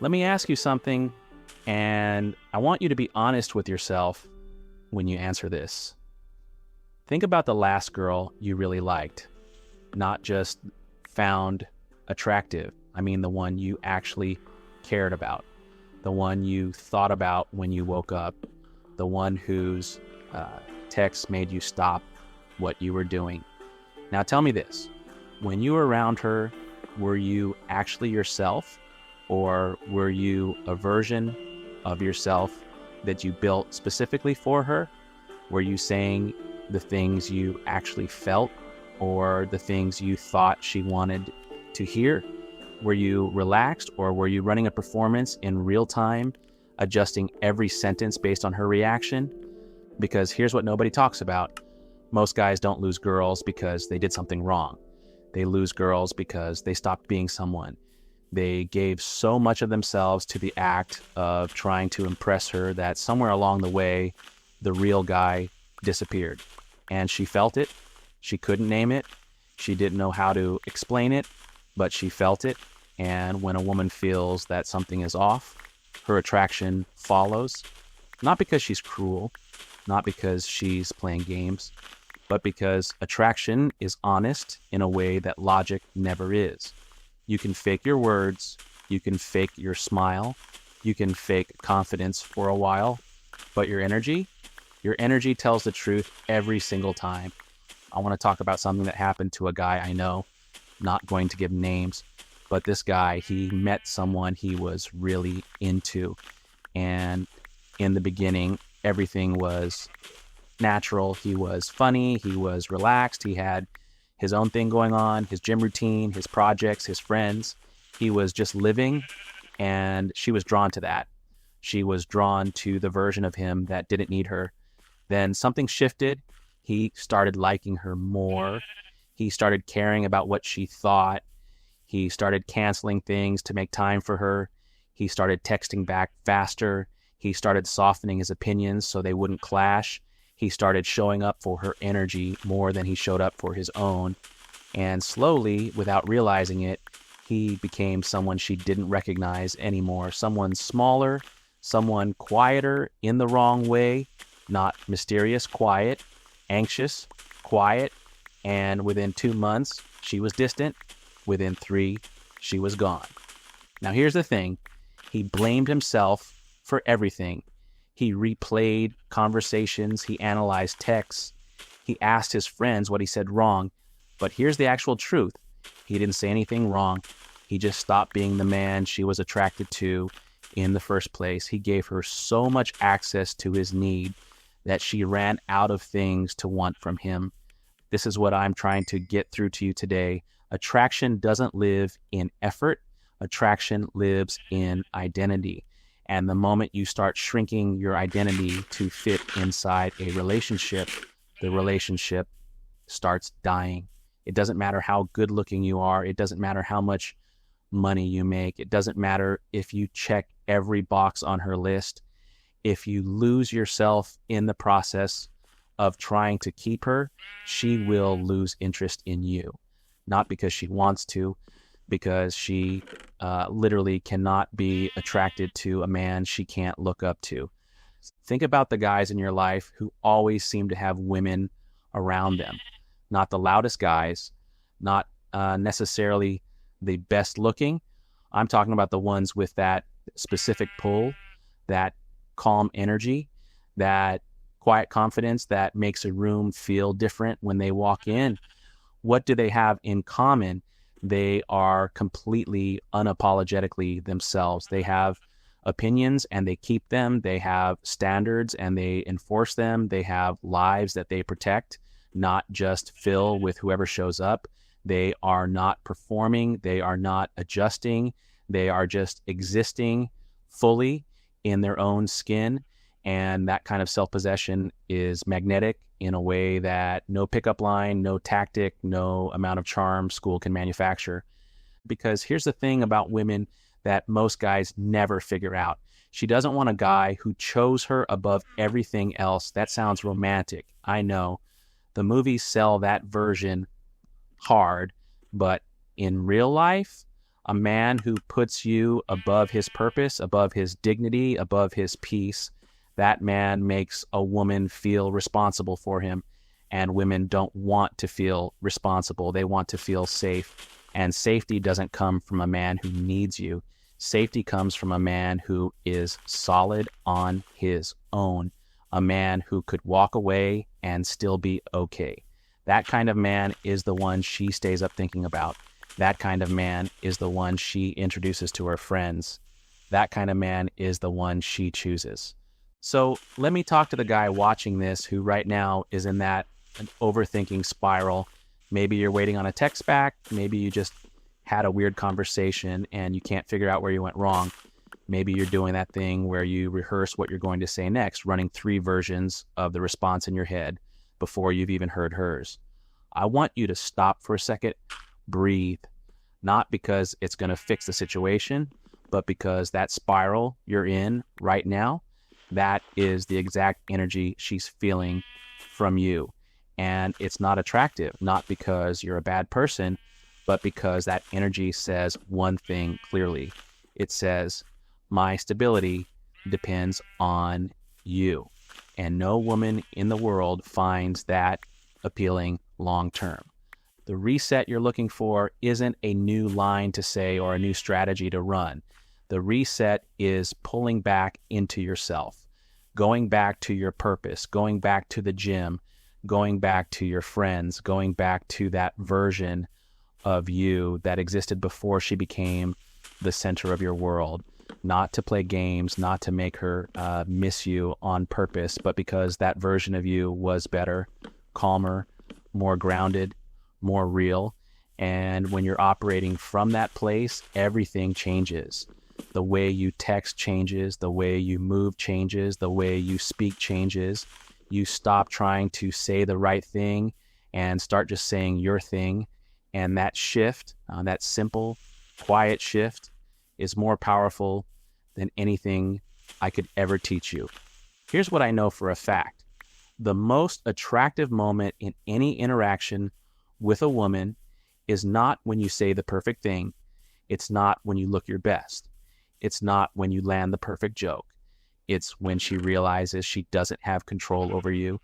Let me ask you something, and I want you to be honest with yourself when you answer this. Think about the last girl you really liked, not just found attractive. I mean, the one you actually cared about, the one you thought about when you woke up, the one whose text made you stop what you were doing. Now tell me this, when you were around her, were you actually yourself, or were you a version of yourself that you built specifically for her? Were you saying the things you actually felt or the things you thought she wanted to hear? Were you relaxed, or were you running a performance in real time, adjusting every sentence based on her reaction? Because here's what nobody talks about. Most guys don't lose girls because they did something wrong. They lose girls because they stopped being someone. They gave so much of themselves to the act of trying to impress her that somewhere along the way, the real guy disappeared. And she felt it. She couldn't name it. She didn't know how to explain it, but she felt it. And when a woman feels that something is off, her attraction follows. Not because she's cruel, not because she's playing games, but because attraction is honest in a way that logic never is. You can fake your words, you can fake your smile, you can fake confidence for a while, but your energy tells the truth every single time. I want to talk about something that happened to a guy I know, not going to give names, but this guy, he met someone he was really into. And in the beginning, everything was natural. He was funny, he was relaxed, he had his own thing going on, his gym routine, his projects, his friends. He was just living, and she was drawn to that. She was drawn to the version of him that didn't need her. Then something shifted. He started liking her more. He started caring about what she thought. He started canceling things to make time for her. He started texting back faster. He started softening his opinions so they wouldn't clash. He started showing up for her energy more than he showed up for his own. And slowly, without realizing it, he became someone she didn't recognize anymore. Someone smaller, someone quieter in the wrong way, not mysterious, quiet, anxious, quiet. And within 2 months, she was distant. Within 3, she was gone. Now here's the thing. He blamed himself for everything. He replayed conversations. He analyzed texts. He asked his friends what he said wrong. But here's the actual truth. He didn't say anything wrong. He just stopped being the man she was attracted to in the first place. He gave her so much access to his need that she ran out of things to want from him. This is what I'm trying to get through to you today. Attraction doesn't live in effort. Attraction lives in identity. And the moment you start shrinking your identity to fit inside a relationship, the relationship starts dying. It doesn't matter how good looking you are. It doesn't matter how much money you make. It doesn't matter if you check every box on her list. If you lose yourself in the process of trying to keep her, she will lose interest in you. Not because she wants to, because she literally cannot be attracted to a man she can't look up to. Think about the guys in your life who always seem to have women around them. Not the loudest guys, not necessarily the best looking. I'm talking about the ones with that specific pull, that calm energy, that quiet confidence that makes a room feel different when they walk in. What do they have in common? They are completely unapologetically themselves. They have opinions and they keep them. They have standards and they enforce them. They have lives that they protect, not just fill with whoever shows up. They are not performing. They are not adjusting. They are just existing fully in their own skin. And that kind of self-possession is magnetic in a way that no pickup line, no tactic, no amount of charm school can manufacture. Because here's the thing about women that most guys never figure out. She doesn't want a guy who chose her above everything else. That sounds romantic. I know. The movies sell that version hard, but in real life, A man who puts you above his purpose, above his dignity, above his peace, that man makes a woman feel responsible for him. And women don't want to feel responsible. They want to feel safe. And safety doesn't come from a man who needs you. Safety comes from a man who is solid on his own, a man who could walk away and still be okay. That kind of man is the one she stays up thinking about. That kind of man is the one she introduces to her friends. That kind of man is the one she chooses. So let me talk to the guy watching this who right now is in that overthinking spiral. Maybe you're waiting on a text back. Maybe you just had a weird conversation and you can't figure out where you went wrong. Maybe you're doing that thing where you rehearse what you're going to say next, running 3 versions of the response in your head before you've even heard hers. I want you to stop for a second, breathe, not because it's going to fix the situation, but because that spiral you're in right now, that is the exact energy she's feeling from you. And it's not attractive, not because you're a bad person, but because that energy says one thing clearly. It says, my stability depends on you. And no woman in the world finds that appealing long term. The reset you're looking for isn't a new line to say or a new strategy to run. The reset is pulling back into yourself, going back to your purpose, going back to the gym, going back to your friends, going back to that version of you that existed before she became the center of your world. Not to play games, not to make her miss you on purpose, but because that version of you was better, calmer, more grounded, more real. And when you're operating from that place, everything changes. The way you text changes, the way you move changes, the way you speak changes. You stop trying to say the right thing and start just saying your thing. And that shift, that simple, quiet shift, is more powerful than anything I could ever teach you. Here's what I know for a fact. The most attractive moment in any interaction with a woman is not when you say the perfect thing. It's not when you look your best. It's not when you land the perfect joke. It's when she realizes she doesn't have control over you,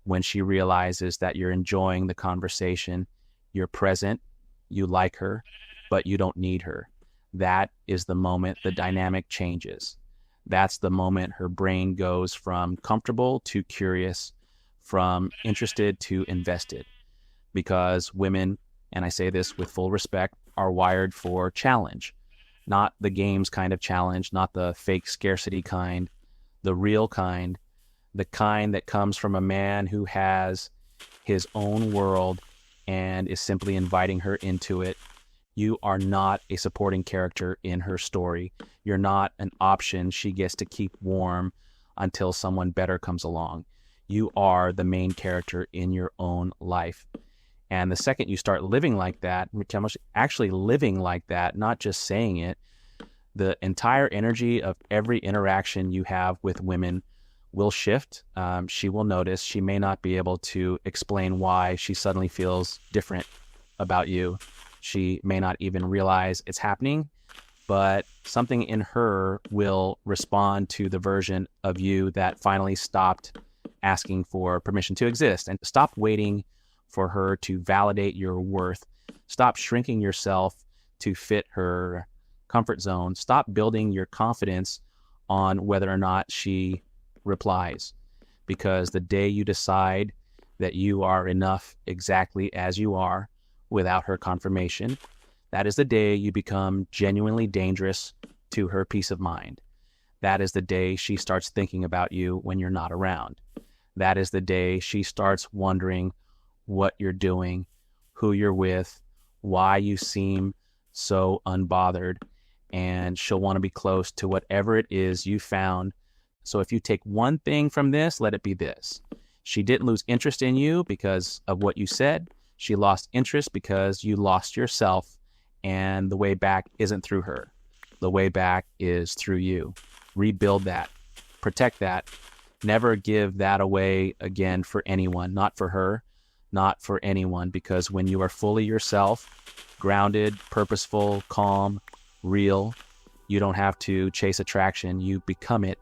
when she realizes that you're enjoying the conversation, you're present, you like her, but you don't need her. That is the moment the dynamic changes. That's the moment her brain goes from comfortable to curious, from interested to invested. Because women, and I say this with full respect, are wired for challenge. Not the games kind of challenge, not the fake scarcity kind, the real kind, the kind that comes from a man who has his own world and is simply inviting her into it. You are not a supporting character in her story. You're not an option she gets to keep warm until someone better comes along. You are the main character in your own life. And the second you start living like that, actually living like that, not just saying it, the entire energy of every interaction you have with women will shift. She will notice. She may not be able to explain why she suddenly feels different about you. She may not even realize it's happening, but something in her will respond to the version of you that finally stopped asking for permission to exist, and stop waiting for her to validate your worth. Stop shrinking yourself to fit her comfort zone. Stop building your confidence on whether or not she replies. Because the day you decide that you are enough exactly as you are without her confirmation, that is the day you become genuinely dangerous to her peace of mind. That is the day she starts thinking about you when you're not around. That is the day she starts wondering what you're doing, who you're with, why you seem so unbothered, and she'll want to be close to whatever it is you found. So if you take one thing from this, let it be this. She didn't lose interest in you because of what you said. She lost interest because you lost yourself, and the way back isn't through her. The way back is through you. Rebuild that. Protect that. Never give that away again for anyone, not for her, not for anyone, because when you are fully yourself, grounded, purposeful, calm, real, you don't have to chase attraction. You become it